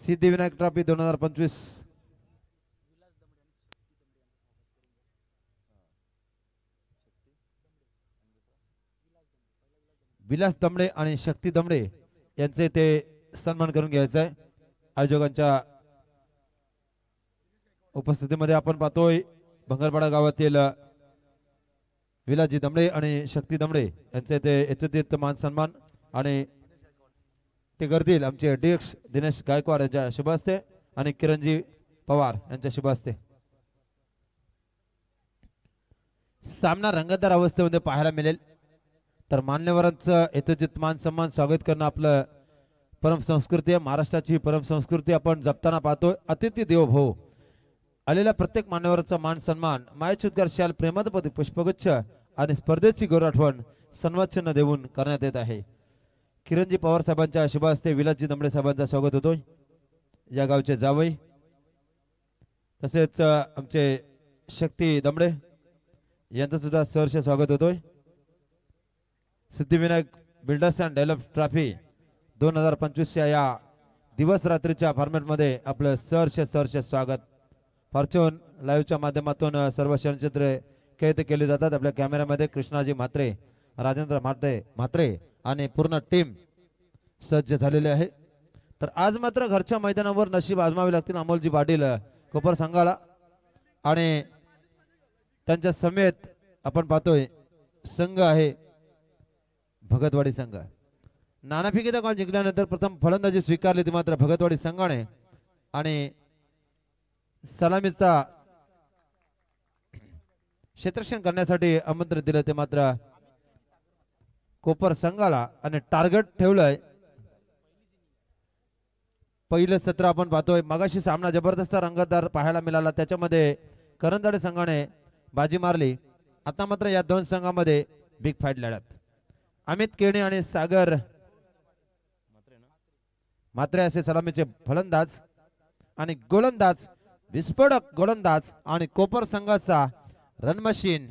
Siddhivinayak trophy 2025 Vilas Damade आणि शक्ती दमडे यांचे ते सन्मान करून घ्यायचा आहे आयोजकांच्या उपस्थितीमध्ये आपण पाहतोय भंगरपाडा गावातील विलासजी दमडे आणि शक्ती दमडे यांचे ते यथोचित मान सन्मान आणि ते करतील आमचे डीएक्स दिनेश गायकवाड यांच्या शुभ हस्ते आणि किरणजी पवार यांच्या शुभ हस्ते। सामना रंगतदार अवस्थेमध्ये पाहायला मिळेल तर मान्यवरांचं यथोचित मान सन्मान स्वागत करणं आपलं परम संस्कृती आहे। महाराष्ट्राची परम संस्कृती आपण जपताना पाहतोय। अतिथी देवो भव आलेल्या प्रत्येक मान्यवरांचा मान सन्मान मायचुतकर शाल प्रेमादपती पुष्पगुच्छ आणि स्पर्धेची गौरव आठवण सन्मान चिन्ह देऊन करण्यात येत आहे। किरणजी पवार साहेबांच्या शुभ हस्ते विलासजी दमडे साहेबांचा स्वागत होतोय। या गावचे जावई तसेच आमचे शक्ती दमडे यांचं सुद्धा सहर्ष स्वागत होतोय। Siddhivinayak builders and develop trophy 2025 या दिवस रात्रीच्या फॉर्मॅटमध्ये आपलं सहर्ष स्वागत। फॉर्च्यून लाईव्हच्या माध्यमातून सर्व क्षणचित्रे कैद केली जातात। आपल्या कॅमेऱ्यामध्ये कृष्णाजी म्हात्रे, राजेंद्र म्हात्रे आणि पूर्ण टीम सज्ज झालेले आहे। तर आज मात्र घरच्या मैदानावर नशीब आजमावे लागतील अमोलजी पाटील कोपर संघाला आणि त्यांच्या समेत आपण पाहतोय संघ आहे भगतवाडी संघ। नाणेफेकीचा कॉल जिंकल्यानंतर प्रथम फलंदाजी स्वीकारली ती मात्र भगतवाडी संघाने आणि सलामीचा क्षेत्ररक्षण करण्यासाठी आमंत्रण दिलं ते मात्र कोपर संघाला आणि टार्गेट ठेवलंय। पहिलं सत्र आपण पाहतोय मगाशी सामना जबरदस्त रंगतदार पाहायला मिळाला त्याच्यामध्ये करंजाडे संघाने बाजी मारली। आता मात्र या दोन संघांमध्ये बिग फाईट लढत अमित केणे आणि सागर म्हात्रे असे सलामीचे फलंदाज आणि गोलंदाज विस्फोटक गोलंदाज आणि कोपर संघाचा रन मशीन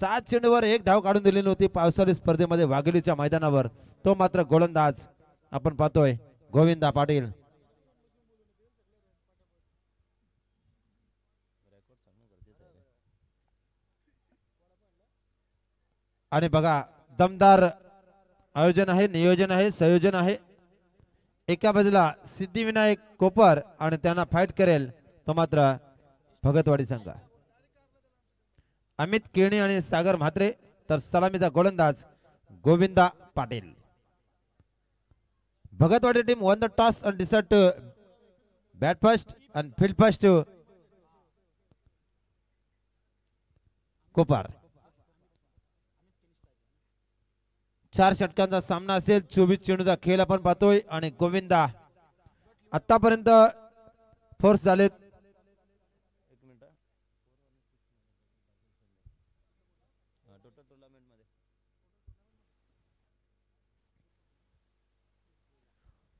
7 चेंडूवर 1 धाव काढून दिली नव्हती पावसाळी स्पर्धेमध्ये वाघेलीच्या मैदानावर तो मात्र गोलंदाज आपण पाहतोय गोविंदा पाटील। आणि बघा दमदार आयोजन आहे, नियोजन आहे, संयोजन आहे। एका बाजूला सिद्धिविनायक कोपर आणि त्यांना फाईट करेल तो मात्र भगतवाडी संघ। अमित केणी आणि सागर म्हात्रे तर सलामीचा गोलंदाज Govinda Patil. Bhagatwadi team won the toss and decided to bat first and field first to कोपर। 4 षटकांचा सामना असेल 24 चेंडूचा खेळ आपण पाहतोय आणि गोविंदा आतापर्यंत फोर्स झालेत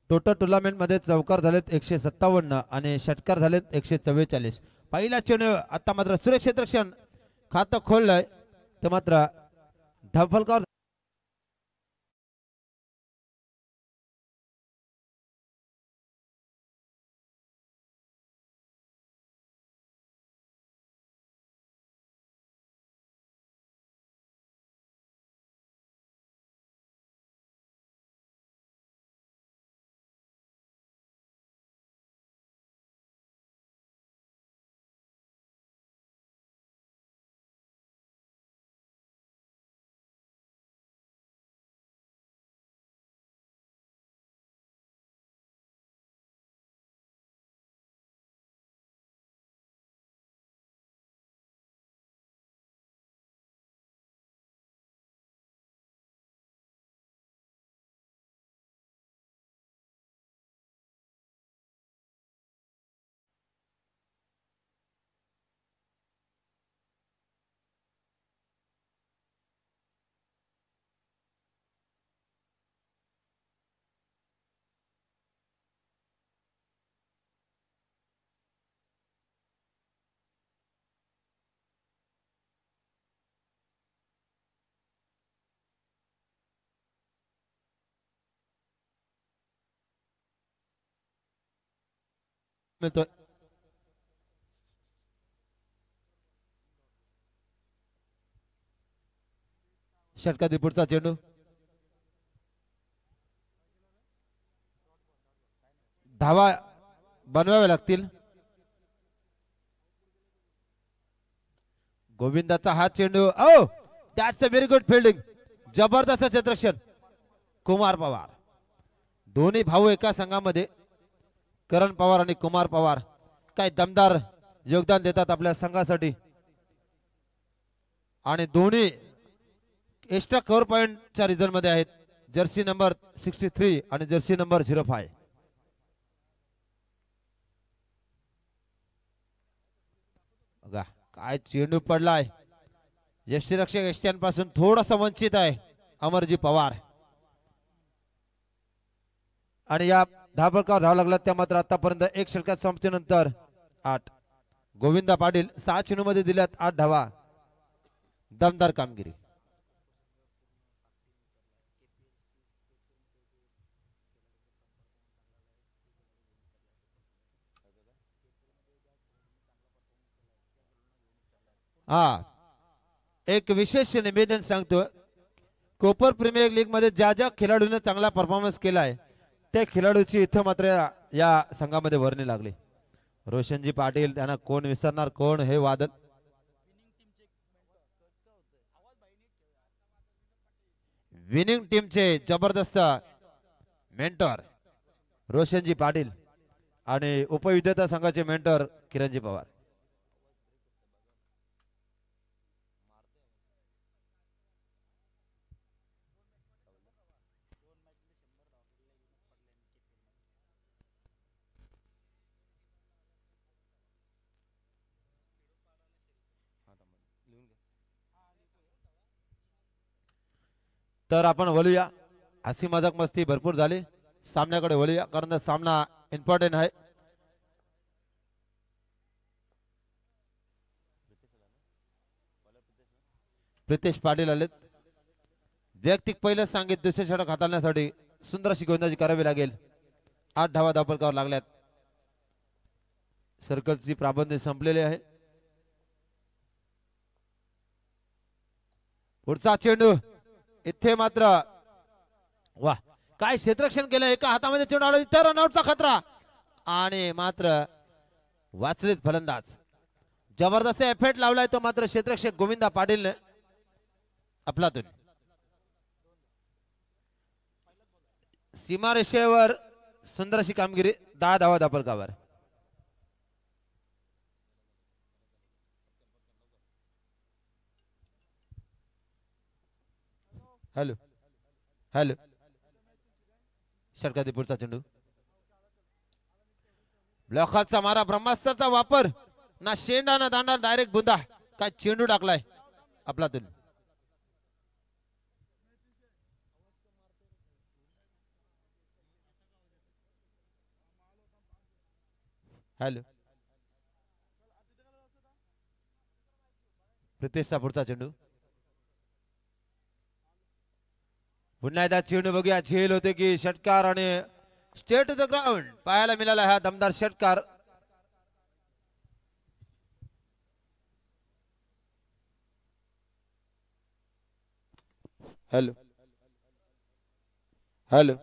टोटल टुर्नामेंट मध्ये चौकार झालेत 157 आणि षटकार झालेत 144। पहिला चेंडू आता मात्र सुरेख क्षेत्ररक्षण खातं खोललंय ते मात्र धावफलकावर मिळतोय. षटकातील पुढचा चेंडू धावा बनवावे लागतील. गोविंदाचा हा चेंडू ओ that's a very good fielding. जबरदस्त क्षेत्ररक्षण कुमार पवार. दोन्ही भाऊ एका संघामध्ये करण पवार आणि कुमार पवार काय दमदार योगदान देतात आपल्या संघासाठी आणि दोन्ही एक्स्ट्रा कव्हर पॉइंटच्या रिझल्ट मध्ये आहेत. जर्सी नंबर 63 आणि जर्सी नंबर 05. बघा काय चेंडू पडलाय. यष्टीरक्षक यष्ट्यांपासून थोडासा वंचित आहे अमरजी पवार आणि या धावफलकावर धाव लागला त्या मात्र आतापर्यंत एक षटकात समाप्तीनंतर 8. गोविंदा पाटील 6 चेंडूमध्ये दिल्यात 8 धावा. दमदार कामगिरी. हा एक विशेष निवेदन सांगतो. कोपर प्रीमियर लीग मध्ये ज्या ज्या खेळाडूने चांगला परफॉर्मन्स केलाय त्या खेळाडूची इथं मात्र या संघामध्ये वर्णी लागली. रोशनजी पाटील त्यांना कोण विसरणार. कोण हे वादळ विनिंग टीमचे जबरदस्त मेंटर रोशनजी पाटील आणि उपविजेता संघाचे मेंटर किरणजी पवार. तर आपण वळूया. हसी मजाक मस्ती भरपूर झाली. सामन्याकडे वळूया कारण सामना इम्पॉर्टंट आहे. प्रितेश पाटील आलेत. वैयक्तिक पहिलं सांगित दुसरे षटक हाताळण्यासाठी सुंदर अशी गोलंदाजी करावी लागेल. 8 धावा धावफलकावर लागल्यात. सर्कलची प्राबंध संपलेली आहे. पुढचा चेंडू इथे मात्र वा काय क्षेत्ररक्षण केलं. एका हातामध्ये चेंडू आला तर रनआउटचा खतरा आणि मात्र वाचलेत फलंदाज. जबरदस्त एफेक्ट लावलाय तो मात्र क्षेत्ररक्षक गोविंदा पाटीलने आपलातून. सीमारेषेवर सुंदर अशी कामगिरी. 10 धावा धावफलकावर. हॅलो हॅलो षटकातील पुढचा चेंडू ब्लॉकाचा मारा. ब्रह्मास्त्राचा वापर ना शेंडा ना दांडा डायरेक्ट बुंदा. काय चेंडू टाकलाय आपलातून. हॅलो प्रितेशचा पुढचा चेंडू. पुन्हा एकदा चेंडू बघूया. झेल होते की षटकार आणि स्टेट टू द ग्राउंड पाहायला मिळाला हा दमदार षटकार. हॅलो हॅलो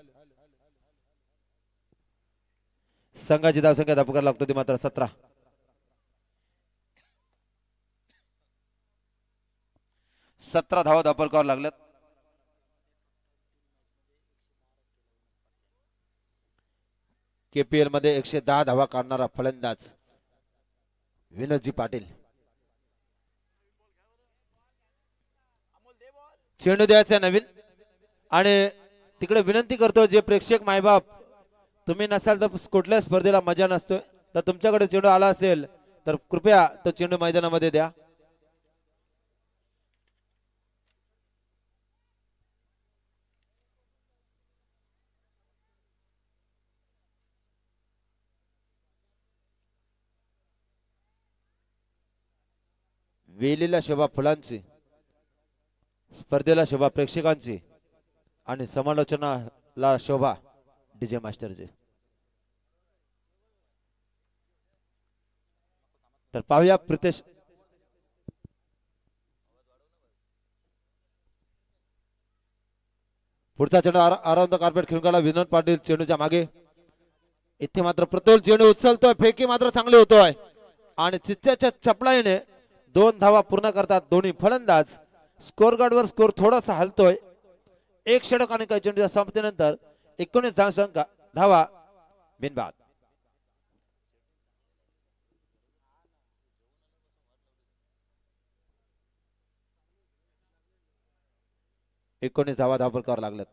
संघाची धावसंख्या धापकार लागतो ती मात्र 17. 17 धावा धापकावर लागल्यात. केपीएल मध्ये 110 धावा काढणारा फलंदाज विनोदजी पाटील. चेंडू द्यायचा नवीन आणि तिकडे विनंती करतो जे प्रेक्षक मायबाप तुम्ही नसाल तर कुठल्या स्पर्धेला मजा नसतोय. तर तुमच्याकडे चेंडू आला असेल तर कृपया तो चेंडू मैदानामध्ये द्या. वेलीला शोभा फुलांची, स्पर्धेला शोभा प्रेक्षकांची आणि समालोचनाला शोभा डीजे मास्टरची. तर पाहूया प्रितेश पुढचा चेंडू अराउंड द कार्पेट खेळून गेला विनोद पाटील चेंडूच्या मागे. इथे मात्र प्रतोल चेंडू उचलतोय, फेकी मात्र चांगली होतोय आणि चिच्च्याच्या चपलाईने 2 धावा पूर्ण करतात दोन्ही फलंदाज. स्कोर गार्डवर स्कोर थोडासा हलतोय. एक षटक आणि काही चेंडूच्या समाप्तीनंतर 19 धावा बिनबाद. धावा धाव करावं लागल्यात.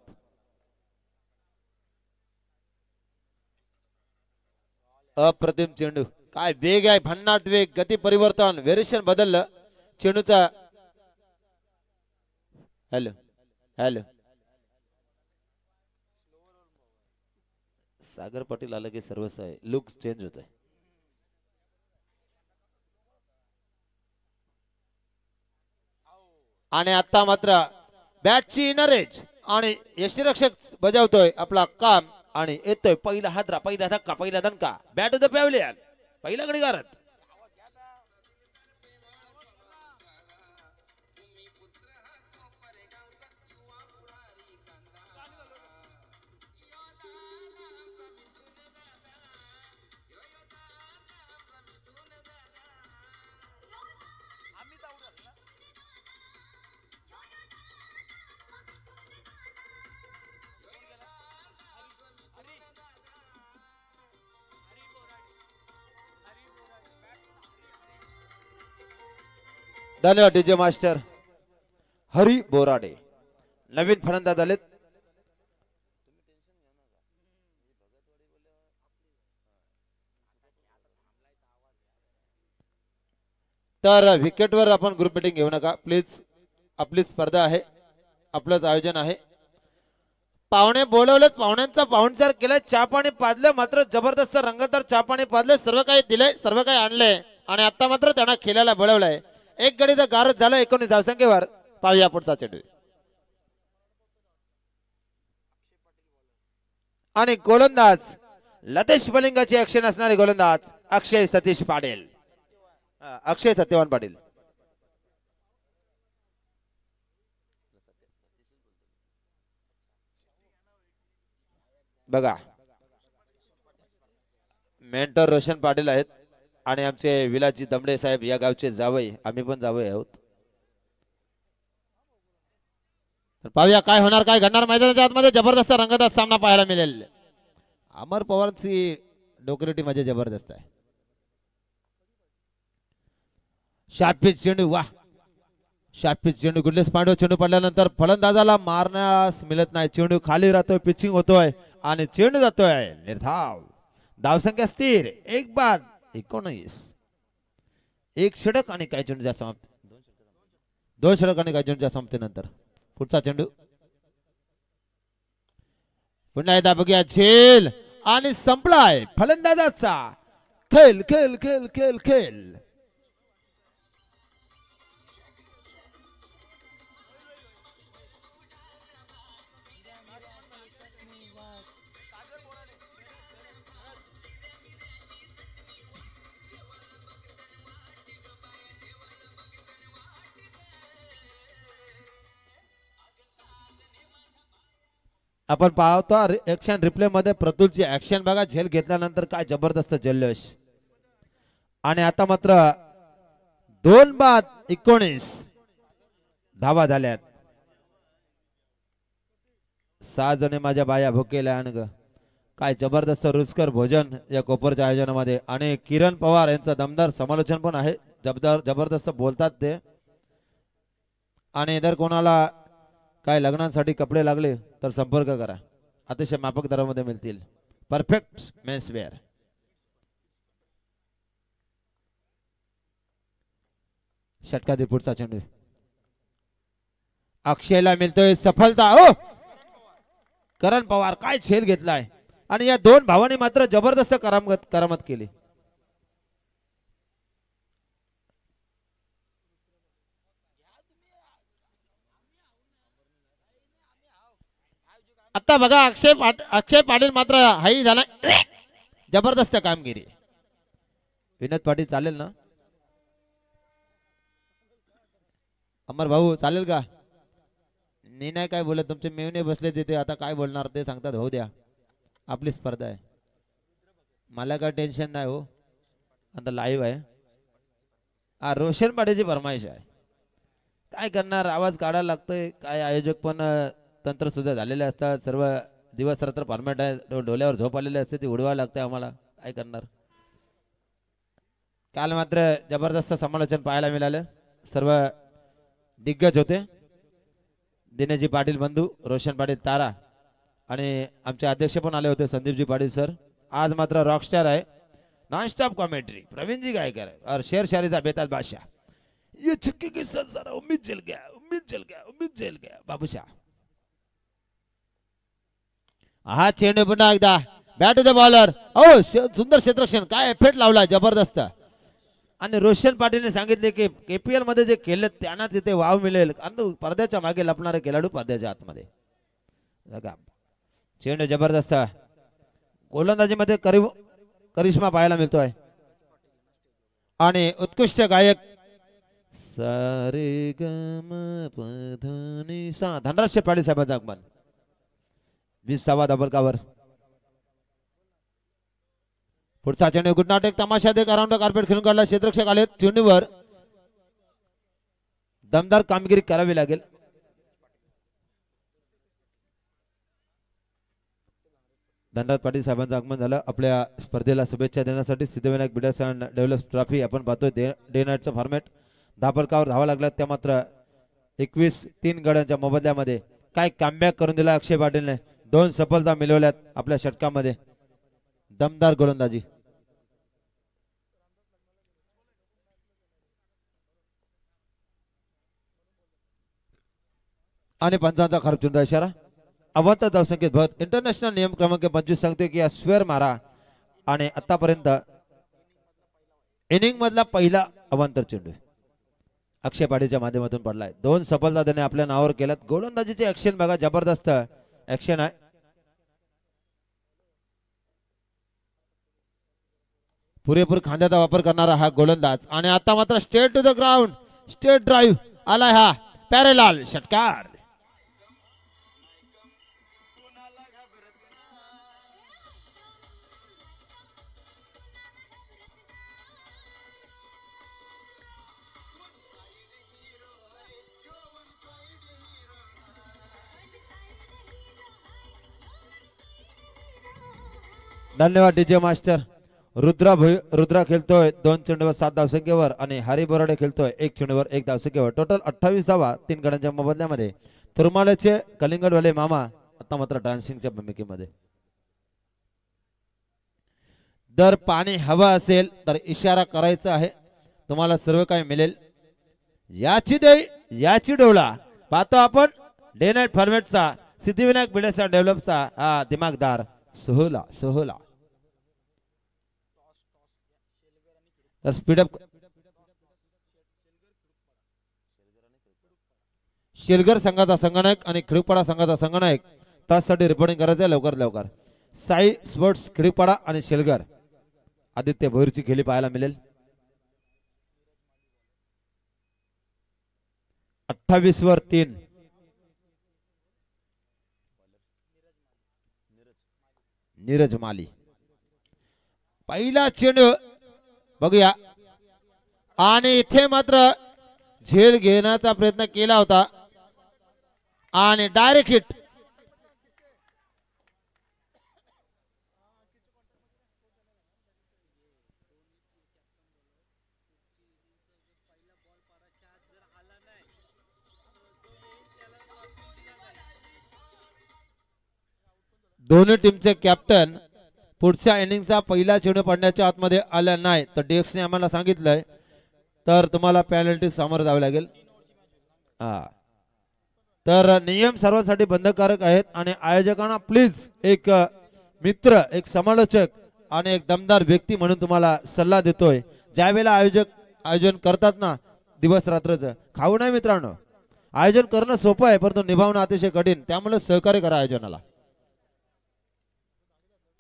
अप्रतिम चेंडू, काय वेग आहे, भन्नाट वेग, गती परिवर्तन, व्हेरिएशन बदललं चेंडूचा. हॅलो हॅलो सागर पाटील आलं की सर्वच आहे, लुक चेंज होत आहे. आणि आता मात्र बॅटची इनर एज आणि यष्टीरक्षक बजावतोय आपला काम आणि येतोय पहिला हादरा, पहिला धक्का, पहिला दणका. बॅट द पॅव्हलियन, पहिला गडीगारत. धन्यवाद डीजे मास्टर. हरी बोराडे नवीन फलंदाज आलेत. तर विकेटवर आपण ग्रुप मीटिंग घेऊ नका प्लीज. आपली स्पर्धा आहे, आपलंच आयोजन आहे. पाहुणे बोलवलेत, पाहुण्यांचा पाहुणचार केलाय, चहा पाणी पाजलं, मात्र जबरदस्त रंगतदार चहा पाणी पाजले, सर्व काही दिलंय, सर्व काही आणलंय आणि आता मात्र त्यांना खेळायला बोलवलंय. एक गडीचं गारद झालं 19 धावसंख्येवर. पाहूया पुढचा चेंडू आणि गोलंदाज लतेश बलिंगाची ऍक्शन असणारे गोलंदाज अक्षय सतीश पाटील, अक्षय सत्यवान पाटील. बघा मेंटर रोशन पाटील आहेत आणि आमचे विलाजी दमडे साहेब या गावचे जावई, आम्ही पण जावई आहोत. पाहूया काय होणार, काय घडणार. मैदानाच्या आतमध्ये जबरदस्त रंगतदार सामना पाहायला मिळेल. अमर पवारची डोकरेटी म्हणजे जबरदस्त आहे. शार्पिच चेंडू, वा शार्पिच चेंडू, गुडलेस पांडव चेंडू पडल्यानंतर फलंदाजाला मारण्यास मिळत नाही. चेंडू खाली राहतोय, पिचिंग होतोय आणि चेंडू जातोय निर्धाव. धावसंख्या स्थिर, 1-19. एक षटक आणि काही चेंडूच्या समाप्ती, 2 षटक आणि काही चेंडूच्या समाप्तीनंतर पुढचा चेंडू पुन्हा एकदा बघूया. झेल आणि संपलाय फलंदाजाचा खेळ खेळ खेळ खेळ खेळ. आपण पाहतो ऍक्शन रिप्ले मध्ये प्रतुलची ऍक्शन बघा. झेल घेतल्यानंतर काय जबरदस्त जल्लोष. आणि आता मात्र 2-19 धावा झाल्यात. 6 जणे माझ्या बाया भुकेल्या आणि काय जबरदस्त रुचकर भोजन या कोपरच्या आयोजनामध्ये. आणि किरण पवार यांचं दमदार समालोचन पण आहे, जबरदस्त बोलतात ते. आणि जर कोणाला काय लग्नांसाठी कपडे लागले तर संपर्क करा, अतिशय माफक दरामध्ये मिळतील. Perfect men's wear. षटकातील पुढचा चेंडू अक्षयला मिळतोय सफलता. ओ करण पवार काय झेल घेतलाय आणि या 2 भावांनी मात्र जबरदस्त करामत केली. आता बघा अक्षय पाटील मात्र हाई झाला, जबरदस्त कामगिरी. विनोद पाटील चालेल ना, अमर भाऊ चालेल का? मी नाही काय बोलत, तुमचे मेवणे बसले तिथे, आता काय बोलणार ते सांगतात. होऊ द्या, आपली स्पर्धा आहे, मला काय टेन्शन नाही हो. आता लाईव्ह आहे. हा रोशन पाटीलची फरमाईश आहे. काय करणार, आवाज काढायला लागतोय. काय आयोजक पण तंत्र सुद्धा झालेले असतात. सर्व दिवस रात्र फॉर्मॅट आहे, डोल्यावर झोप आलेले असते, ती उडवायला लागते आम्हाला. काय करणार. काल मात्र जबरदस्त समालोचन पाहायला मिळालं. सर्व दिग्गज होते. दिनेशजी पाटील बंधू, रोशन पाटील तारा आणि आमचे अध्यक्ष पण आले होते संदीपजी पाटील सर. आज मात्र रॉकस्टार आहे, non stop commentary Pravinji Gaikar है और शेर शायरी का बेताज बादशाह. ये छक्के के साथ सारा उम्मीद जल गया, उम्मीद जल गया, उम्मीद जल गया. बाबूशाह हा चेंडू पुन्हा एकदा बॅट टू द बॉलर. ओ सुंदर क्षेत्ररक्षण, काय एफेक्ट लावला जबरदस्त. आणि रोशन पाटीलने सांगितले की केपीएल मध्ये जे केलं त्यांना तिथे वाव मिळेल. पडद्याच्या मागे लपणारे खेळाडू पडद्याच्या आतमध्ये. चेंडू जबरदस्त, गोलंदाजी मध्ये करिश्मा पाहायला मिळतोय. आणि उत्कृष्ट गायक सारे गम पधनी सा धनराज शेपाडी साहेबांचा आगमन. 20 धावा डबल कव्हर. पुढचा चेंडू गुड नॉट, एक तमाशा देख अराउंड कार्पेट खेळून काढला. क्षेत्ररक्षक आले चेंडूवर, दमदार कामगिरी करावी लागेल. धनराज पाटील साहेबांचं आगमन झालं. आपल्या स्पर्धेला शुभेच्छा देण्यासाठी Siddhivinayak bidders and develop trophy आपण पाहतोय. Day नाईटचा format. धापरकावर धावा लागला त्या मात्र 21-3 गड्यांच्या मोबदल्यामध्ये. काय कमबॅक करून दिला अक्षय पाटीलने. 2 सफलता मिळवल्यात आपल्या षटकामध्ये. दमदार गोलंदाजी. आणि पंचांचा खराब चुंदा इशारा. अवंत धावसंख्येत भर. इंटरनॅशनल नियम क्रमांक 25 सांगते की स्क्वेअर मारा. आणि आतापर्यंत इनिंग मधला पहिला अवंतर चेंडू अक्षय पाटीलच्या माध्यमातून पडलाय. 2 सफलता त्याने आपल्या नावावर केल्यात. गोलंदाजीचे ऍक्शन बघा, जबरदस्त ऍक्शन आहे. पुरेपूर खांद्याचा वापर करणारा हा गोलंदाज. आणि आता मात्र straight to the ground, straight drive आलाय हा पॅरेलाल षटकार. धन्यवाद डीजे मास्टर. रुद्रा खेळतोय 2 चेंडूवर 7 धावसंख्येवर. आणि हरी बोराडे खेळतोय 1 चेंडूवर 1 धावसंख्येवर. टोटल 28 धावा 3 गड्यांच्या मोबदल्यामध्ये. तुरमाल्याचे कलिंगडवाले मामा आता मात्र डान्सिंगच्या भूमिकेमध्ये. जर पाणी हवं असेल तर इशारा करायचा आहे, तुम्हाला सर्व काही मिळेल. याची दे याची डोळा पाहतो आपण. डे नाईट फॉर्मॅटचा सिद्धिविनायक बिल्डर्स डेव्हलपचा हा दिमागदार सोहला. तर स्पीडअप शेलगर संघाचा संगणक आणि खिडूपाडा संघाचा संगणक टॉससाठी रिपोर्टिंग करायचं लवकर. साई स्पोर्ट्स खिडूपाडा आणि शेलगर. आदित्य भोईरची खेळी पाहायला मिळेल. 28 वर 3. नीरज माली. पहिला चेंडू बघूया. आणि इथे मात्र झेल घेण्याचा प्रयत्न केला होता आणि डायरेक्ट हिट. दोन्ही टीमचे कॅप्टन पुढच्या इनिंगचा पहिला चेंडू पडण्याच्या आतमध्ये आला नाही तर डेक्सने आम्हाला सांगितलंय तर तुम्हाला पेनल्टी सामोरं जावं लागेल. तर नियम सर्वांसाठी बंधनकारक आहेत. आणि आयोजकांना प्लीज एक मित्र, एक समालोचक आणि एक दमदार व्यक्ती म्हणून तुम्हाला सल्ला देतोय. ज्यावेळेला आयोजन करतात ना दिवस रात्रचं, खाऊ नाही मित्रांनो. आयोजन करणं सोपं आहे परंतु निभावणं अतिशय कठीण. त्यामुळे सहकार्य करा आयोजनाला.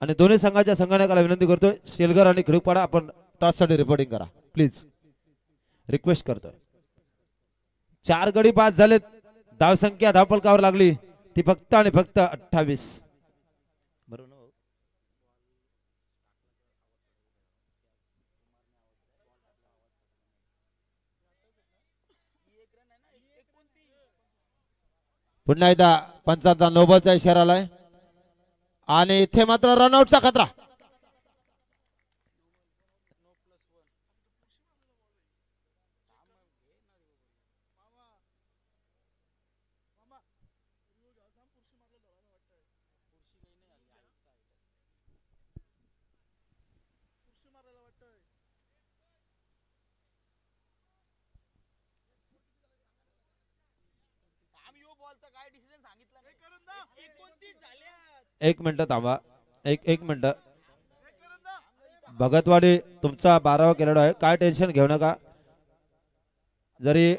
आणि दोन्ही संघाच्या संघटकाला विनंती करतोय, शेलगर आणि खिडूपाडा आपण टॉससाठी रिपोर्टिंग करा प्लीज, रिक्वेस्ट करतोय. 4 गडी बाद झालेत. धावसंख्या धावफलकावर लागली ती फक्त आणि फक्त 28. पुन्हा एकदा पंचांचा नोबलचा इशारा आलाय आणि इथे मात्र रनआउटचा खतरा. एक मिनिट थांबा. एक मिनिट. भगतवाडी तुमचा 12वा खेळाडू आहे. काय टेन्शन घेऊ नका. जरी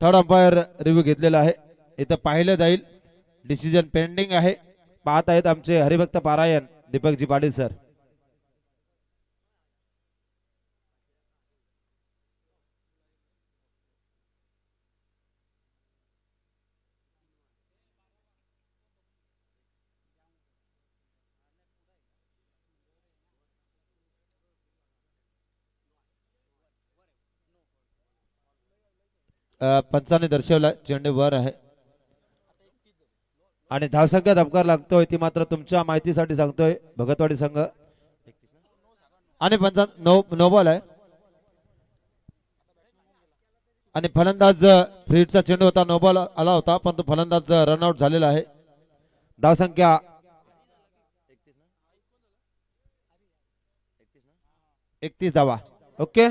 थर्ड अंपायर रिव्ह्यू घेतलेला आहे. इथं पाहिलं जाईल. डिसिजन पेंडिंग आहे. पाहत आहेत आमचे हरिभक्त पारायण दीपकजी पाटील सर. पंचाने दर्शवला चेंडू वर आहे आणि धावसंख्या धबकार लागतोय ती मात्र तुमच्या माहितीसाठी सांगतोय. भगतवाडी संघ आणि पंचा नो बॉल आहे आणि फलंदाज फ्रीडचा चेंडू होता. नो बॉल आला होता पण तो फलंदाज रनआउट झालेला आहे. धावसंख्या 31 धावा. ओके.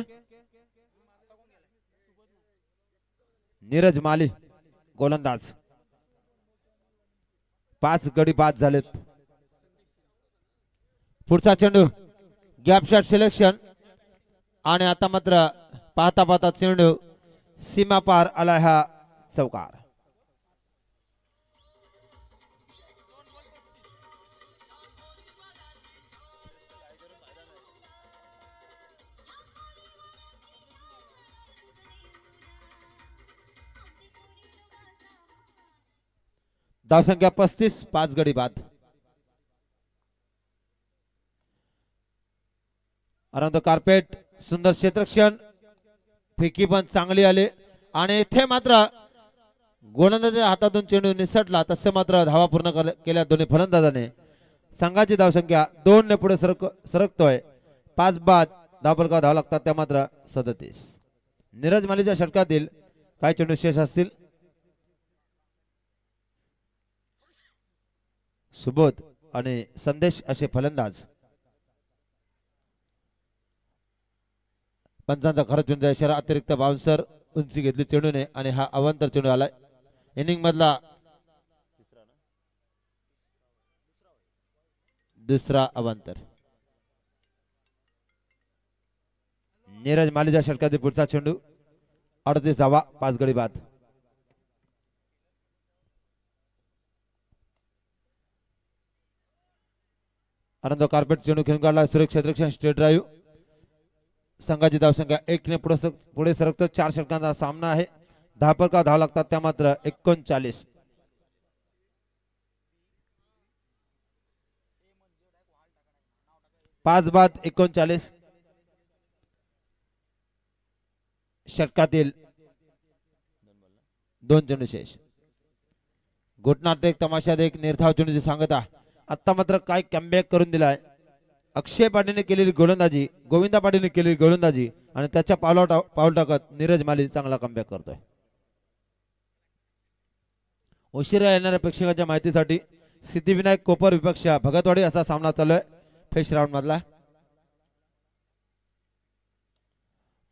नीरज माली गोलंदाज. 5 गडी बाद झालेत. पुढचा चेंडू गॅप शॉट सिलेक्शन आणि आता मात्र पाहता पाहता चेंडू सीमा पार आला हा चौकार. धावसंख्या 35. 5 गडी बाद. अराउंड द कार्पेट सुंदर क्षेत्ररक्षण. फेकी पण चांगली आली आणि इथे मात्र गोलंदाजाच्या हातातून चेंडू निसटला. तसे मात्र धावा पूर्ण केल्या दोन्ही फलंदाजाने. संघाची धावसंख्या 2 ने पुढे सरकतोय. 5 बाद धावफलकावर धावा लागतात त्या मात्र 37. नीरज मालीच्या षटकातील काय चेंडू शेष असतील. सुबोध आणि संदेश असे फलंदाज. पंचांचा खरा चेंडूचा इशारा. अतिरिक्त बाउन्सर उंची घेतली चेंडूने आणि हा अवांतर चेंडू आलाय. इनिंग मधला दुसरा अवांतर. नीरज मालीच्या षटकातील पुढचा चेंडू 38 धावा. 5 गडी बाद. आनंद कार्पेट चेंडू खेळून काढला. सुरेख क्षेत्ररक्षण स्टेट ड्राईव्ह. संघाची धावसंख्या 1 ने पुढे सरकतो. 4 षटकांचा सामना आहे. धावफलकावर धावा लागतात त्या मात्र 39. पाच बाद 39. षटकातील 2 चेंडू शेष. घोटनाट्य एक तमाशात एक निर्धाव चेंडूची सांगता. आता मात्र काय कमबॅक करून दिलाय. अक्षय पाटीलने केलेली गोलंदाजी, गोविंदा पाटीलने केलेली गोलंदाजी आणि त्याच्या पाऊल टाकत नीरज माली चांगला कमबॅक करतोय. उशिरा येणाऱ्या प्रेक्षकांच्या माहितीसाठी सिद्धिविनायक कोपर विपक्ष भगतवाडी असा सामना चालू आहे फेस राऊंड मधला.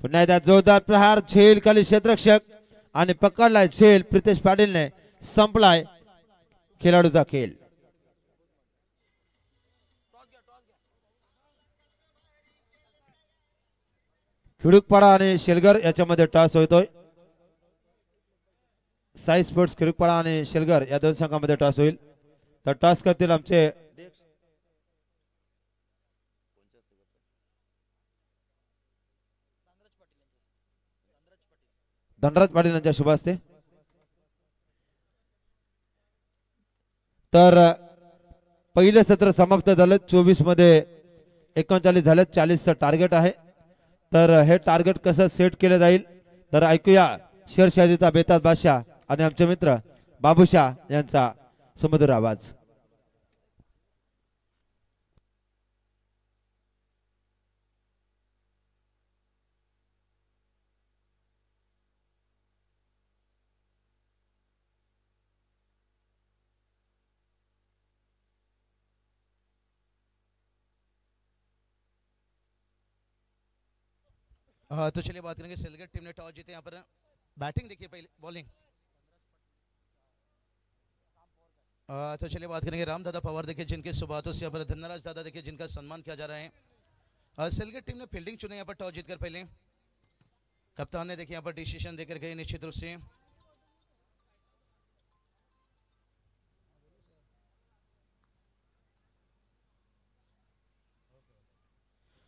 पुन्हा एकदा जोरदार प्रहार. झेल खाली क्षेत्ररक्षक आणि पकडलाय झेल. प्रितेश पाटीलने संपलाय खेळाडूचा खेळ. खिडूकपाडा आणि शेलगर याच्यामध्ये टॉस होतोय. साई स्पोर्ट्स खिडूकपाडा आणि शेलगर या 2 संघांमध्ये टॉस होईल. तर टॉस करतील आमचे धनराज पाटील यांच्या शुभ हस्ते। तर पहिले सत्र समाप्त झालं, 24 मध्ये 39 झाले, 40चं टार्गेट आहे। तर हे टार्गेट कसं सेट केलं जाईल तर ऐकूया शेरशाहीचा बेताज बादशाह आणि आमचे मित्र बाबूशाह यांचा सुमधुर आवाज। तो चलिए बात करेंगे सेलगेट टीम ने टॉस जीते। यहाँ पर बैटिंग देखिए, पहले बॉलिंग। तो चलिए बात करेंगे राम दादा पवार देखिए, जिनके सुबातों से यहाँ पर धनराज दादा देखिए, जिनका सम्मान किया जा रहा है। सेलगेट टीम ने फील्डिंग चुने यहाँ पर टॉस जीतकर। पहले कप्तान ने देखिए यहाँ पर डिसीजन देकर गए निश्चित रूप से।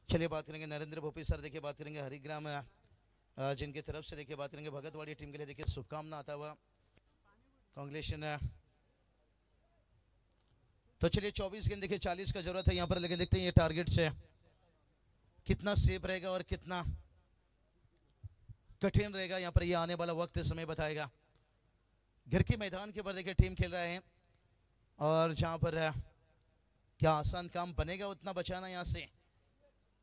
चलिए बात करेंगे नरेंद्र भोपी सर देखिए, बात करेंगे हरिग्राम जिनकी तरफ से देखिए बात करेंगे भगतवाड़ी टीम के लिए देखिए शुभकामना आता हुआ कांग्रेचुलेशन। तो चलिए 24 गेंद देखिए 40 का जरूरत है यहाँ पर, लेकिन देखते हैं ये टारगेट से कितना सेफ रहेगा और कितना कठिन रहेगा यहाँ पर, ये आने वाला वक्त समय बताएगा। घर के मैदान के ऊपर देखिए टीम खेल रहा है और जहाँ पर क्या आसान काम बनेगा उतना बचाना यहाँ से।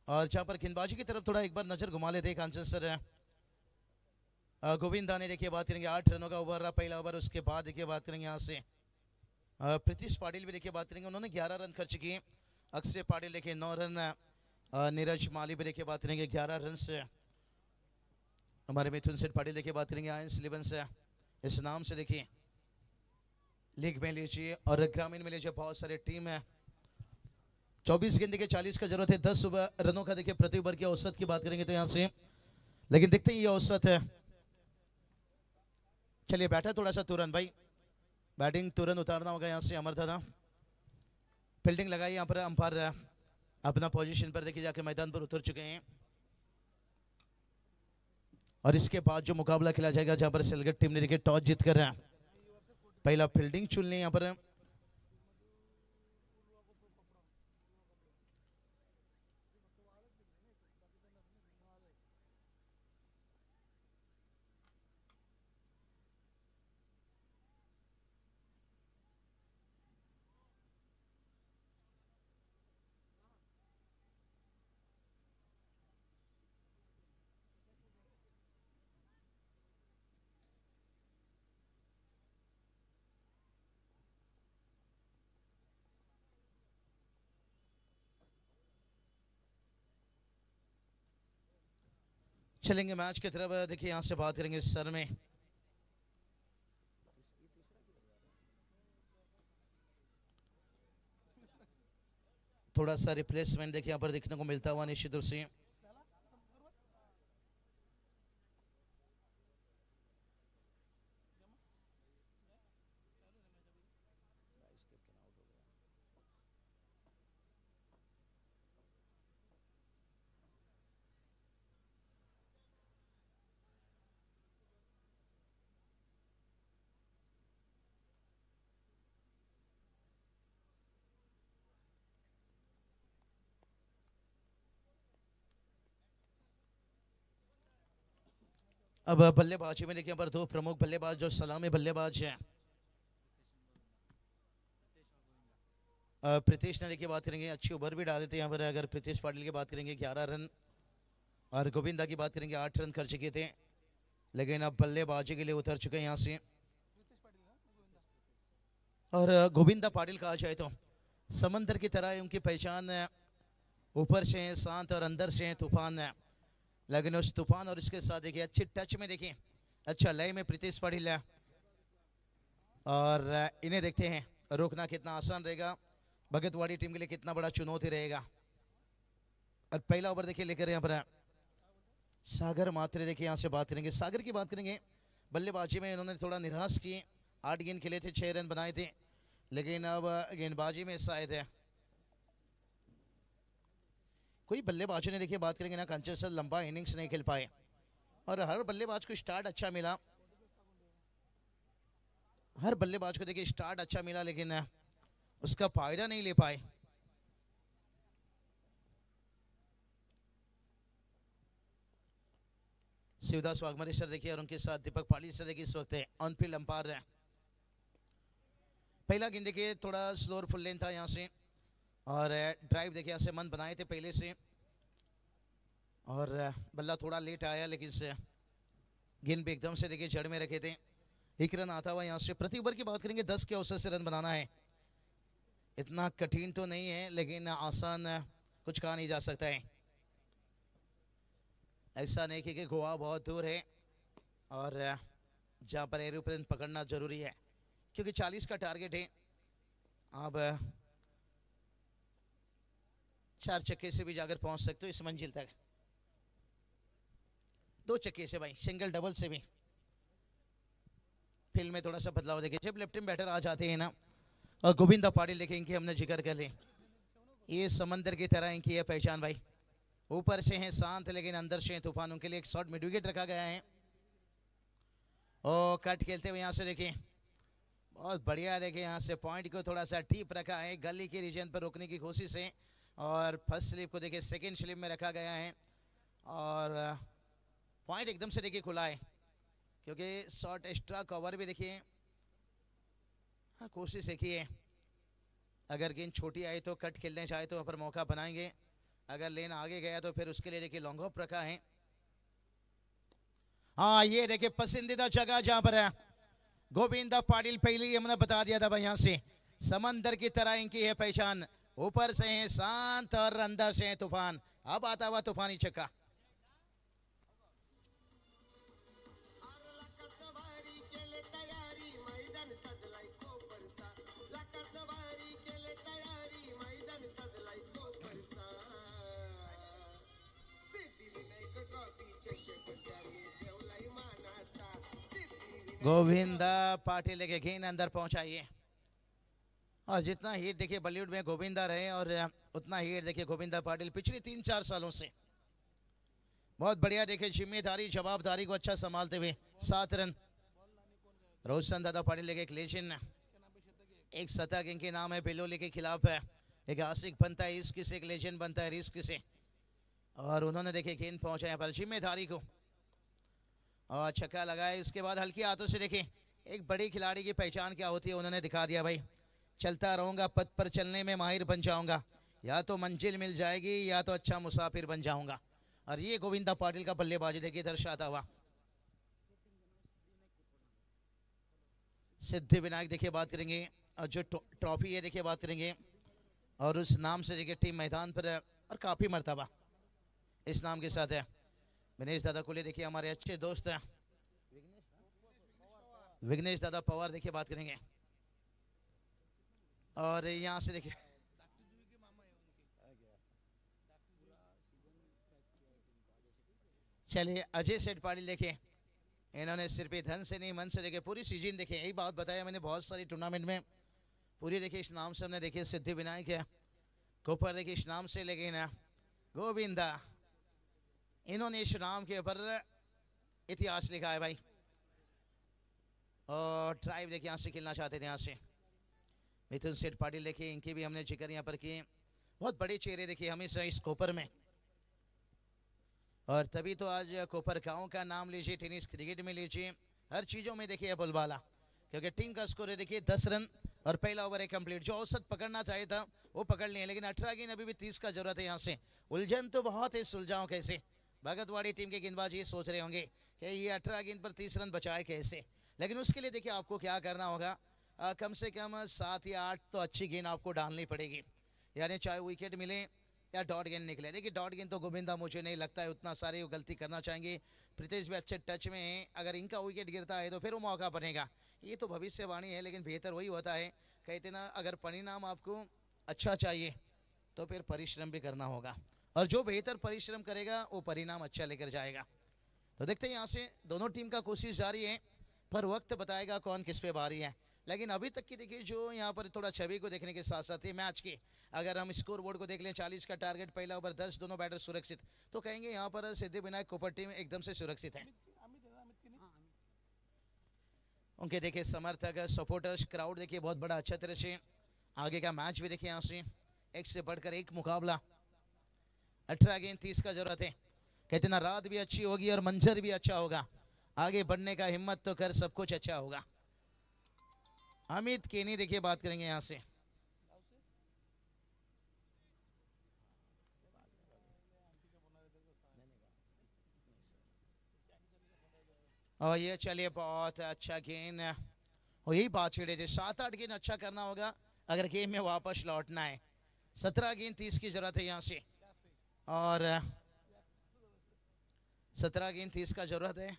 और जहाँ पर गेंदबाजी की तरफ थोड़ा एक बार नजर घुमा लेते हैं कांचन सर। गोविंदा ने देखिए बात करेंगे 8 रनों का ओवर रहा पहला ओवर, उसके बाद देखिए बात करेंगे यहाँ से प्रीतिश पाटिल भी देखिए बात करेंगे, उन्होंने 11 रन खर्च किए। अक्षय पाटिल देखिए 9 रन, नीरज माली भी देखिए बात करेंगे 11 रन से। हमारे मिथुन सेठ पाटिल देखिए बात करेंगे आयंस 11 से, इस नाम से देखिए लीग में लीजिए और ग्रामीण में लीजिए, बहुत सारे टीम है। 24 गेंद देखिए 40 का जरूरत है, 10 रनों का देखिए प्रति ओवर की औसत की बात करेंगे तो यहाँ से, लेकिन देखते हैं ये औसत है। चलिए बैठा थोड़ा सा तुरंत भाई, बैटिंग तुरंत उतारना होगा यहाँ से। अमर दादा फील्डिंग लगाई यहाँ पर, अंपायर अपना पोजीशन पर देखिए जाके मैदान पर उतर चुके हैं। और इसके बाद जो मुकाबला खेला जाएगा जहाँ पर सेलगेट टीम ने देखिए टॉस जीत कर पहला फील्डिंग चुन ली यहाँ पर। चलेंगे मैच की तरफ, देखिए यहां से बात करेंगे सर में। थोड़ा सा रिप्लेसमेंट देखिए यहाँ पर देखने को मिलता हुआ निश्चित रूप से। अब बल्लेबाजी में देखिए पर दो प्रमुख बल्लेबाज जो सलामी बल्लेबाज हैं, प्रीतिश ने देखिए बात करेंगे अच्छी ओवर भी डाले थे यहाँ पर। अगर प्रीतिश पाटिल की बात करेंगे 11 रन, और गोविंदा की बात करेंगे 8 रन खर्च किए थे, लेकिन अब बल्लेबाजी के लिए उतर चुके हैं यहाँ से। और गोविंदा पाटिल कहा जाए तो समंदर की तरह उनकी पहचान ऊपर से है शांत और अंदर से है तूफान है, लेकिन उस तूफान और इसके साथ देखिए अच्छी टच में देखिए अच्छा लय में प्रीतिश पाटिल है। और इन्हें देखते हैं रोकना कितना आसान रहेगा, भगतवाड़ी टीम के लिए कितना बड़ा चुनौती रहेगा। और पहला ओवर देखिए लेकर यहाँ पर सागर मात्रे देखिए यहाँ से बात करेंगे। सागर की बात करेंगे बल्लेबाजी में इन्होंने थोड़ा निराश किए, 8 गेंद खेले थे, 6 रन बनाए थे, लेकिन अब गेंदबाजी में शायद है कोई बल्लेबाजों ने देखिए बात करेंगे ना कंचन सर लंबा इनिंग्स नहीं खेल पाए। और हर बल्लेबाज को स्टार्ट अच्छा मिला, हर बल्लेबाज को देखिए स्टार्ट अच्छा मिला, लेकिन उसका फायदा नहीं ले पाए। शिवदास वाघमारे सर देखिए और उनके साथ दीपक पाटिल सर देखिए इस वक्त ऑन फील्ड अंपायर है। पहला गेंद देखिए थोड़ा स्लोअर फुल लेन था यहाँ से, और ड्राइव देखिए यहाँ से मन बनाए थे पहले से, और बल्ला थोड़ा लेट आया, लेकिन से गेंद भी एकदम से देखिए जड़ में रखे थे। एक रन आता हुआ यहाँ से। प्रति ओवर की बात करेंगे 10 के औसत से रन बनाना है, इतना कठिन तो नहीं है, लेकिन आसान कुछ कहा नहीं जा सकता है। ऐसा नहीं कि गोवा बहुत दूर है और जहाँ पर एरोप्लेन पकड़ना जरूरी है, क्योंकि 40 का टारगेट है। अब 4 चक्के से भी जाकर पहुंच सकते हो इस मंजिल तक, 2 चक्के से भाई, सिंगल डबल से भी। फील्ड में थोड़ा सा बदलाव देखिए, जब लेफ्ट हैंड बैटर आ जाते हैं ना, और गोविंदा पाटिल देखें, इनकी हमने जिक्र कर ले, ये समंदर की तरह इनकी है पहचान भाई। ऊपर से हैं शांत, लेकिन अंदर से हैं तूफान। उनके लिए एक शॉट मिड विकेट रखा गया है, और कट खेलते हुए यहाँ से देखिए बहुत बढ़िया। देखिए यहाँ से पॉइंट को थोड़ा सा डीप रखा है, गली के रीजन पर रोकने की कोशिश है, और फर्स्ट स्लिप को देखिए सेकंड स्लिप में रखा गया है, और पॉइंट एकदम से देखिए खुला है, क्योंकि शॉट एक्स्ट्रा कवर भी देखिए। हाँ, कोशिश एक ही है, अगर गेंद छोटी आई तो कट खेलने चाहे तो वहाँ पर मौका बनाएंगे, अगर लेन आगे गया तो फिर उसके लिए देखिए लॉन्ग ऑफ रखा है। हाँ, ये देखिए पसंदीदा जगह जहां पर है गोविंदा पाटिल, पहले ही हमने बता दिया था भाई, यहाँ से समंदर की तरह इनकी है पहचान। ऊपर से है शांत और अंदर से है तूफान। अब आता हुआ तूफानी चक्का। गोविंदा पाटिल लेके गेंद अंदर पहुंचाइए, और जितना हिट देखिए बॉलीवुड में गोविंदा रहे, और उतना हिट देखिए गोविंदा पाटिल पिछले 3-4 सालों से। बहुत बढ़िया देखिए जिम्मेदारी जवाबदारी को अच्छा संभालते हुए 7 रन। रोशन दादा पाटिल लेके एक लेजेंड, एक शतक इनके नाम है, बेलोली के खिलाफ है, एक आशिक बनता है इश्क से, एक लेजेंड बनता है रिस्क से, और उन्होंने देखिए गेंद पहुंचाया पर जिम्मेदारी को, और छक्का लगाए। उसके बाद हल्की हाथों से देखिए एक बड़ी खिलाड़ी की पहचान क्या होती है उन्होंने दिखा दिया भाई। चलता रहूंगा, पथ पर चलने में माहिर बन जाऊंगा, या तो मंजिल मिल जाएगी या तो अच्छा मुसाफिर बन जाऊंगा। और ये गोविंदा पाटिल का बल्लेबाजी देखिए दर्शाता हुआ। सिद्धि विनायक देखिए बात करेंगे, और जो ट्रॉफी है देखिए बात करेंगे, और उस नाम से देखिए टीम मैदान पर, और काफी मर्तबा इस नाम के साथ है। विनेश दादा कोले देखिए हमारे अच्छे दोस्त हैं, विघ्नेश दादा पवार देखिए बात करेंगे, और यहाँ से देखिए चलिए अजय सेठ पाटिल देखिए, इन्होंने सिर्फ धन से नहीं मन से देखिए पूरी सीजन देखिए, यही बात बताया मैंने बहुत सारी टूर्नामेंट में, पूरी देखिए इस नाम से हमने देखिए सिद्धि विनायक है, कोपर देखिए इस नाम से, लेकिन गोविंदा इन्होंने इस नाम के ऊपर इतिहास लिखा है भाई। और ड्राइव देखिए यहाँ से खेलना चाहते थे, यहाँ से मिथुन सेठ पाटिल देखिए, इनके भी हमने जिक्र यहाँ पर किए। बहुत बड़े चेहरे देखिए हमेशा इस कोपर में, और तभी तो आज कोपर गांव का नाम लीजिए, टेनिस क्रिकेट में लीजिए, हर चीज़ों में देखिए बोलबाला, क्योंकि टीम का स्कोर है देखिए 10 रन, और पहला ओवर है कंप्लीट। जो औसत पकड़ना चाहिए था वो पकड़ लिए, लेकिन 18 गेंद अभी भी 30 का जरूरत है। यहाँ से उलझन तो बहुत है, सुलझाओ कैसे। भगतवाड़ी टीम के गेंदबाज ये सोच रहे होंगे कि ये 18 गेंद पर 30 रन बचाए कैसे, लेकिन उसके लिए देखिए आपको क्या करना होगा, कम से कम 7 या 8 तो अच्छी गेंद आपको डालनी पड़ेगी, यानी चाहे विकेट मिले या डॉट गेंद निकले। देखिए डॉट गेंद तो गोविंदा मुझे नहीं लगता है उतना सारे वो गलती करना चाहेंगे। प्रीतेश भी अच्छे टच में हैं, अगर इनका विकेट गिरता है तो फिर वो मौका बनेगा। ये तो भविष्यवाणी है, लेकिन बेहतर वही होता है, कहते ना अगर परिणाम आपको अच्छा चाहिए तो फिर परिश्रम भी करना होगा, और जो बेहतर परिश्रम करेगा वो परिणाम अच्छा लेकर जाएगा। तो देखते हैं यहाँ से दोनों टीम का कोशिश जारी है, पर वक्त बताएगा कौन किस पे भारी है। लेकिन अभी तक की देखिए जो यहाँ पर थोड़ा छवि को देखने के साथ साथ ही मैच के अगर हम स्कोर बोर्ड को देख लें 40 का टारगेट, पहला ओवर 10, दोनों बैटर सुरक्षित, तो कहेंगे यहाँ पर सिद्धिविनायक कोपर टीम एकदम से सुरक्षित है। उनके देखिए समर्थक, सपोर्टर्स, क्राउड देखिए बहुत बड़ा अच्छा तरह से आगे का मैच भी देखिए यहाँ से एक से बढ़कर एक मुकाबला। 18 गेंद 30 का जरूरत है। कहते ना रात भी अच्छी होगी और मंजर भी अच्छा होगा, आगे बढ़ने का हिम्मत तो कर, सब कुछ अच्छा होगा। अमित केनी देखिए बात करेंगे यहाँ से। और ये चलिए बहुत अच्छा गेंद, और यही बात छिड़े थे 7-8 गेंद अच्छा करना होगा अगर गेम में वापस लौटना है। 17 गेंद 30 की जरूरत है यहाँ से, और 17 गेंद 30 का जरूरत है।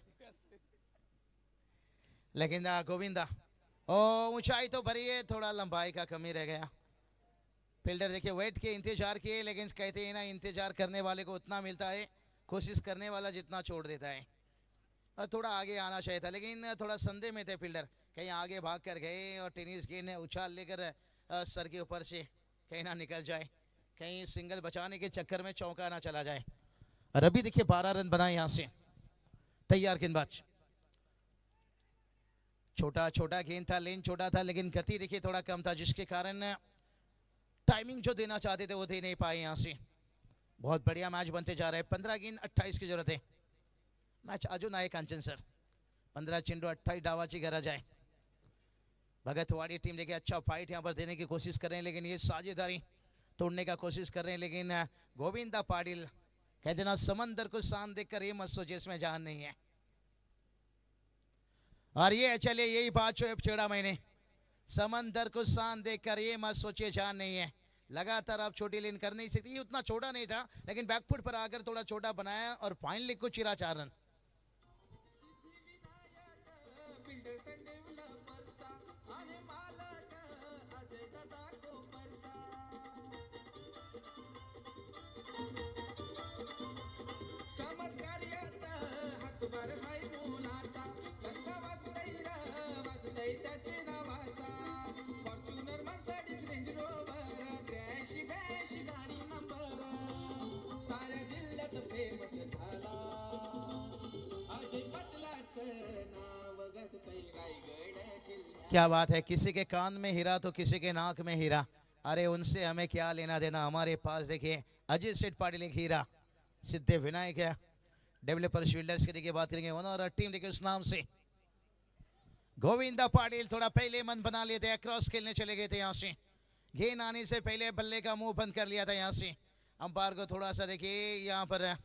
लेकिन गोविंदा ऊंचाई तो भरी है, थोड़ा लंबाई का कमी रह गया। फील्डर देखिए वेट के इंतजार किए, लेकिन कहते हैं ना इंतजार करने वाले को उतना मिलता है, कोशिश करने वाला जितना छोड़ देता है। और थोड़ा आगे आना चाहिए था, लेकिन थोड़ा संदेह में थे फील्डर, कहीं आगे भाग कर गए और टेनिस गेंद उछाल लेकर सर के ऊपर से कहीं ना निकल जाए, कहीं सिंगल बचाने के चक्कर में चौका ना चला जाए। और अभी देखिए 12 रन बनाए यहाँ से तैयार गेंदबाज। छोटा छोटा गेंद था, लेन छोटा था, लेकिन गति देखिए थोड़ा कम था, जिसके कारण टाइमिंग जो देना चाहते थे वो दे नहीं पाए यहाँ से। बहुत बढ़िया मैच बनते जा रहा है। 15 गेंद 28 की जरूरत है। मैच अजून आहे कांचन सर, 15 चेंडू 28 डावाची गरज आहे। भगतवाड़ी टीम देखिए अच्छा फाइट यहाँ पर देने की कोशिश कर रहे हैं, लेकिन ये साझेदारी तोड़ने का कोशिश कर रहे हैं। लेकिन गोविंदा पाटिल कहते ना समंदर को शान देखकर ये मत सोचे इसमें जान नहीं है। और ये चलिए यही बात जो छेड़ा मैंने, समंदर को शान देखकर ये मत सोचे जान नहीं है। लगातार आप छोटी लेन कर नहीं सकती, ये उतना छोटा नहीं था, लेकिन बैकफुट पर आकर थोड़ा छोटा बनाया और फाइनली को चिरा 4 रन। क्या बात है, किसी के कान में हीरा तो किसी के नाक में हीरा। अरे उनसे हमें क्या लेना देना, हमारे पास देखिए अजय सेठ पाटिल एक हीरा, सिद्धिविनायक है। डेवलपर फील्डर्स की देखिए बात करेंगे, और टीम देखिए उस नाम से गोविंदा पाटिल थोड़ा पहले मन बना लिए थे, क्रॉस खेलने चले गए थे यहाँ से। गेंद आने से पहले बल्ले का मुंह बंद कर लिया था यहाँ से। अंपायर को थोड़ा सा देखिए यहाँ पर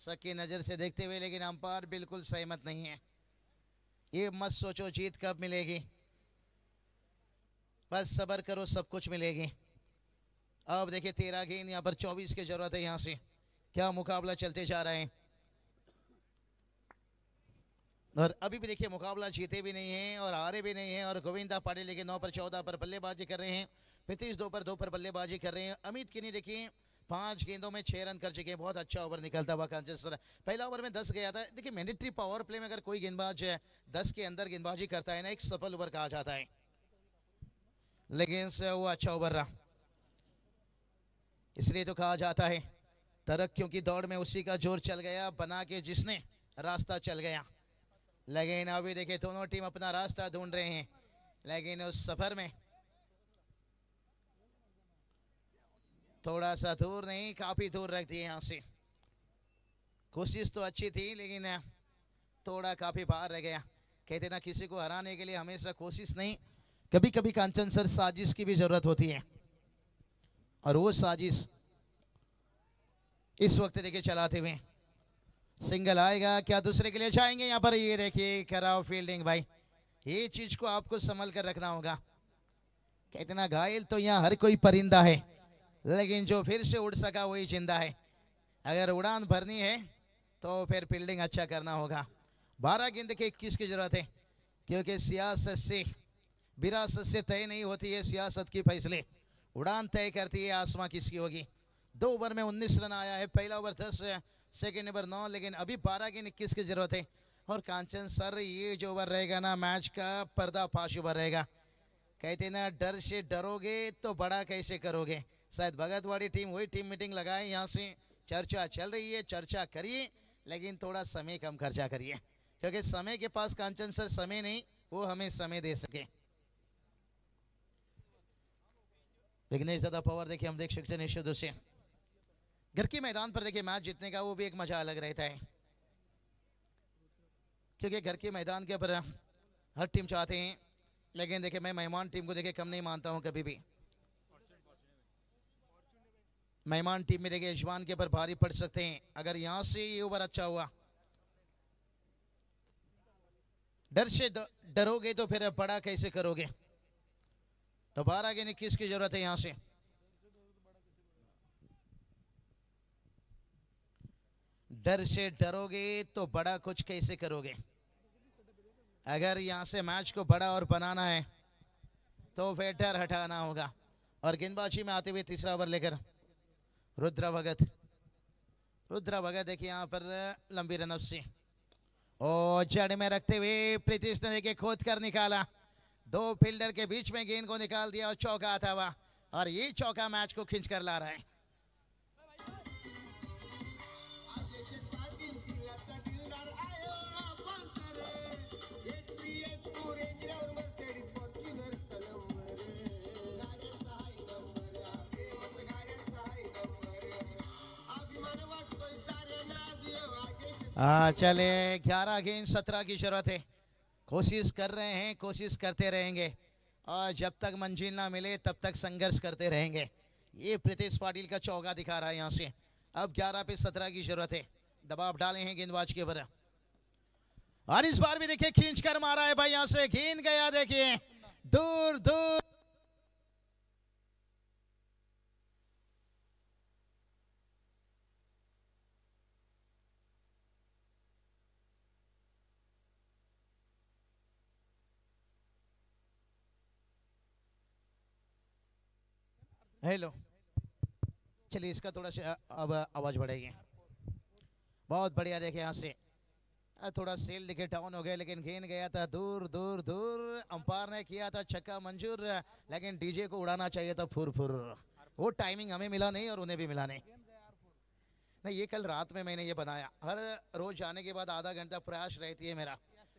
सबकी नजर से देखते हुए, लेकिन अंपायर बिल्कुल सहमत नहीं है। ये मत सोचो जीत कब मिलेगी, बस सबर करो सब कुछ मिलेगी। अब देखिए 13 गेंद यहाँ पर 24 की जरूरत है यहाँ से। क्या मुकाबला चलते जा रहे हैं, और अभी भी देखिए मुकाबला जीते भी नहीं है और हारे भी नहीं है। और गोविंदा पाटिल देखिए 9 पर 14 पर बल्लेबाजी कर रहे हैं। प्रीतीश 2 पर 2 पर बल्लेबाजी कर रहे हैं। अमित किनी देखिए 5 गेंदों में 6 रन कर चुके हैं। बहुत अच्छा ओवर निकलता हुआ कांचन सर। पहला ओवर में 10 गया था। देखिए मैंडेटरी पावर प्ले में अगर कोई गेंदबाज 10 के अंदर गेंदबाजी करता है ना, एक सफल ओवर कहा जाता है, लेकिन वो अच्छा ओवर रहा, इसलिए तो कहा जाता है तरक्कियों की दौड़ में उसी का जोर चल गया, बना के जिसने रास्ता चल गया। लेकिन अभी देखिए दोनों टीम अपना रास्ता ढूंढ रहे हैं, लेकिन उस सफर में थोड़ा सा दूर नहीं, काफी दूर रख दिए यहाँ से। कोशिश तो अच्छी थी, लेकिन थोड़ा काफी बाहर रह गया। कहते ना किसी को हराने के लिए हमेशा कोशिश नहीं, कभी कभी कांचन सर साजिश की भी जरूरत होती है, और वो साजिश इस वक्त देखिए चलाते हुए। सिंगल आएगा क्या, दूसरे के लिए जाएंगे यहाँ पर। ये देखिए खराब फील्डिंग भाई, ये चीज को आपको संभल कर रखना होगा। कहते ना घायल तो यहाँ हर कोई परिंदा है, लेकिन जो फिर से उड़ सका वही जिंदा है। अगर उड़ान भरनी है तो फिर फील्डिंग अच्छा करना होगा। 12 गेंद के 21 की जरूरत है, क्योंकि सियासत से विरासत से तय नहीं होती है, सियासत की फैसले उड़ान तय करती है आसमां किसकी होगी। 2 ओवर में 19 रन आया है। पहला ओवर 10, सेकेंड ओवर 9, लेकिन अभी 12 गेंद 21 की जरूरत है। और कांचन सर ये जो ओवर रहेगा ना, मैच का पर्दाफाश ओवर रहेगा। कहते ना डर से डरोगे तो बड़ा कैसे करोगे। शायद भगतवाड़ी टीम वही टीम मीटिंग लगाए, यहाँ से चर्चा चल रही है, चर्चा करिए लेकिन थोड़ा समय कम खर्चा करिए, क्योंकि समय के पास कांचन सर समय नहीं, वो हमें समय दे सके। विघ्नेश दादा पवार देखिए, हम देख सकते हैं निश्चित से घर के मैदान पर देखिए मैच जीतने का वो भी एक मजा अलग रहता है, क्योंकि घर के मैदान के ऊपर हर टीम चाहते हैं, लेकिन देखिए मैं मेहमान टीम को देखिए कम नहीं मानता हूं कभी भी। मेहमान टीम में देखिए यजमान के ऊपर भारी पड़ सकते हैं अगर यहां से ये ओवर अच्छा हुआ। डर से डरोगे तो फिर बड़ा कैसे करोगे, तो बाहर आगे 21 की जरूरत है। यहां से डर से डरोगे तो बड़ा कुछ कैसे करोगे। अगर यहां से मैच को बड़ा और बनाना है तो फिर डर हटाना होगा। और गेंदबाजी में आते हुए तीसरा ओवर लेकर रुद्रा भगत देखिए यहाँ पर लंबी रनअप से और जड़ में रखते हुए प्रीतिश ने देखिए खोद कर निकाला, दो फील्डर के बीच में गेंद को निकाल दिया और चौका आता हुआ, और ये चौका मैच को खींच कर ला रहा है। चले 11 गेंद 17 की जरूरत है। कोशिश कर रहे हैं, कोशिश करते रहेंगे और जब तक मंजिल ना मिले तब तक संघर्ष करते रहेंगे। ये प्रीतेश पाटिल का चौका दिखा रहा है यहाँ से। अब 11 पे 17 की जरूरत है। दबाव डाले हैं गेंदबाज के ऊपर और इस बार भी देखिए खींच कर मारा है भाई, यहाँ से गेंद गया देखिए दूर दूर। हेलो, चलिए इसका थोड़ा सा अब आवाज बढ़ेगी। बहुत बढ़िया देखिए यहाँ से थोड़ा सेल दिखे डाउन हो गया, लेकिन गेंद गया था दूर दूर दूर। अंपायर ने किया था छक्का मंजूर, लेकिन डीजे को उड़ाना चाहिए था फुर फुर। वो टाइमिंग हमें मिला नहीं और उन्हें भी मिला नहीं। ये कल रात में मैंने ये बनाया। हर रोज जाने के बाद आधा घंटा प्रयास रहती है मेरा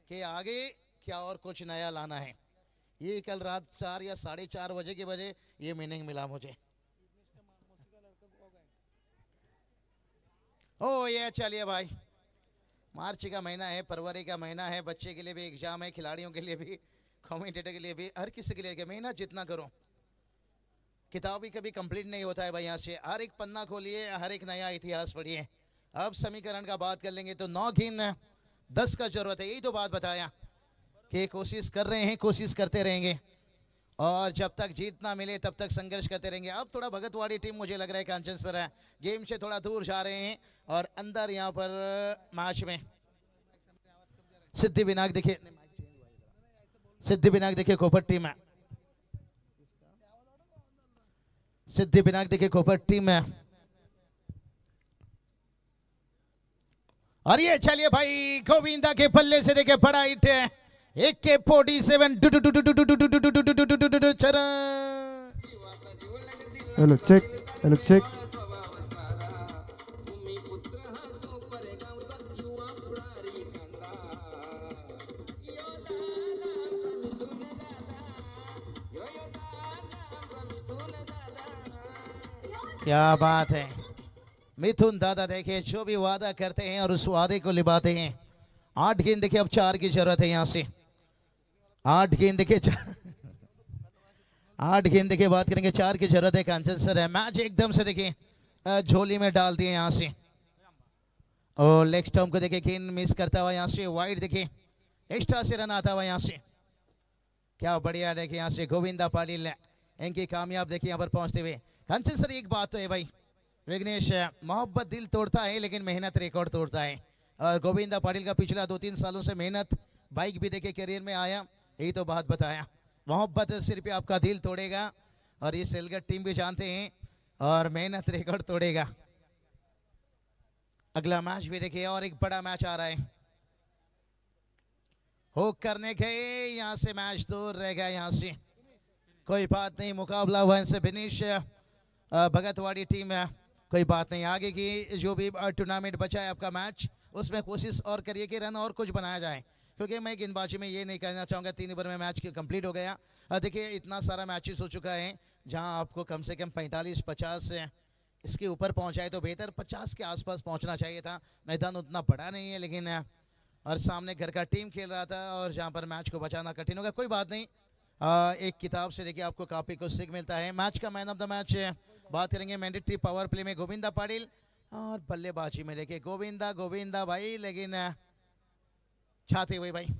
कि आगे क्या और कुछ नया लाना है। ये कल रात 4 या 4:30 बजे के बजे ये मीनिंग मिला मुझे। ओ ये चलिए भाई, मार्च का महीना है, फरवरी का महीना है, बच्चे के लिए भी एग्जाम है, खिलाड़ियों के लिए भी, कमेंटेटर के लिए भी, हर किसी के लिए मेहनत जितना करो। किताब भी कभी कंप्लीट नहीं होता है भाई। यहाँ से हर एक पन्ना खोलिए, हर एक नया इतिहास पढ़िए। अब समीकरण का बात कर लेंगे तो 9 गेंद 10 का जरूरत है। यही तो बात बताया कि कोशिश कर रहे हैं, कोशिश करते रहेंगे और जब तक जीत ना मिले तब तक संघर्ष करते रहेंगे। अब थोड़ा भगतवाड़ी टीम मुझे लग रहा है कांचन सर है गेम से थोड़ा दूर जा रहे हैं और अंदर यहाँ पर मैच में सिद्धि विनायक देखिए कोपर टीम है। सिद्धि विनायक देखिए कोपर टीम है। और ये चलिए भाई गोविंदा के पल्ले से देखिए बड़ा हिट है। AK-47 hello check, hello check. क्या बात है मिथुन दादा, देखिए जो भी वादा करते हैं और उस वादे को निभाते हैं। 8 गेंद देखिए, अब 4 की जरूरत है। यहाँ से 8 गेंद देखिए 8 गेंद देखिए बात करेंगे, 4 की जरूरत है। कांचन सर है मैच एकदम से देखिए झोली में डाल दिए यहाँ से। और लेग स्टंप को देखिए गेंद मिस करता हुआ यहाँ से वाइड देखिए एक्स्ट्रा से रन आता हुआ यहाँ से। क्या बढ़िया देखिए यहाँ से गोविंदा पाटिल इनकी कामयाब देखिए यहाँ पर पहुंचते हुए। कांचन सर एक बात तो है भाई, विघ्नेश मोहब्बत दिल तोड़ता है लेकिन मेहनत रिकॉर्ड तोड़ता है। और गोविंदा पाटिल का पिछला 2-3 सालों से मेहनत, बाइक भी देखे करियर में आया, यही तो बात बताया। मोहब्बत सिर्फ आपका दिल तोड़ेगा और ये सेलगढ़ टीम भी जानते हैं, और मेहनत रिकॉर्ड तोड़ेगा। अगला मैच भी देखिए और एक बड़ा मैच आ रहा है। हुक करने गए, यहाँ से मैच दूर रह गया। यहाँ से कोई बात नहीं, मुकाबला हुआ इनसे फिनिश भगतवाड़ी टीम है। कोई बात नहीं, आगे की जो भी टूर्नामेंट बचा है आपका मैच, उसमें कोशिश और करिए कि रन और कुछ बनाया जाए, क्योंकि मैं गेंदबाजी में ये नहीं कहना चाहूँगा 3 ओवर में मैच कंप्लीट हो गया। देखिए इतना सारा मैचेस हो चुका है जहां आपको कम से कम 45-50 इसके ऊपर पहुंचाए तो बेहतर, 50 के आसपास पहुंचना चाहिए था। मैदान उतना बड़ा नहीं है, लेकिन और सामने घर का टीम खेल रहा था और जहां पर मैच को बचाना कठिन होगा। कोई बात नहीं, एक किताब से देखिए आपको काफ़ी कुछ सीख मिलता है। मैच का मैन ऑफ द मैच बात करेंगे मैंडेटरी पावर प्ले में गोविंदा पाटिल, और बल्लेबाजी में देखिए गोविंदा भाई, लेकिन छाते हुए भाई।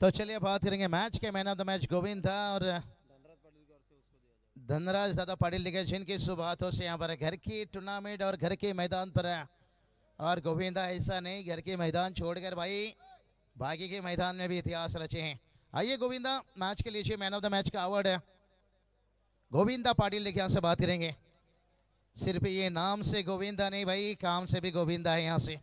तो चलिए बात करेंगे match K man of the match Govind था और धनराज दादा पाटिल लिखे, जिनकी शुरुआतों से यहाँ पर घर की टूर्नामेंट और घर के मैदान पर है। और गोविंदा ऐसा नहीं, घर के मैदान छोड़कर भाई बाकी के मैदान में भी इतिहास रचे हैं। आइए गोविंदा, मैच के लिए मैन ऑफ द मैच का अवार्ड है गोविंदा पाटिल लेके यहाँ से बात करेंगे। सिर्फ ये नाम से गोविंदा नहीं भाई, काम से भी गोविंदा है यहाँ से।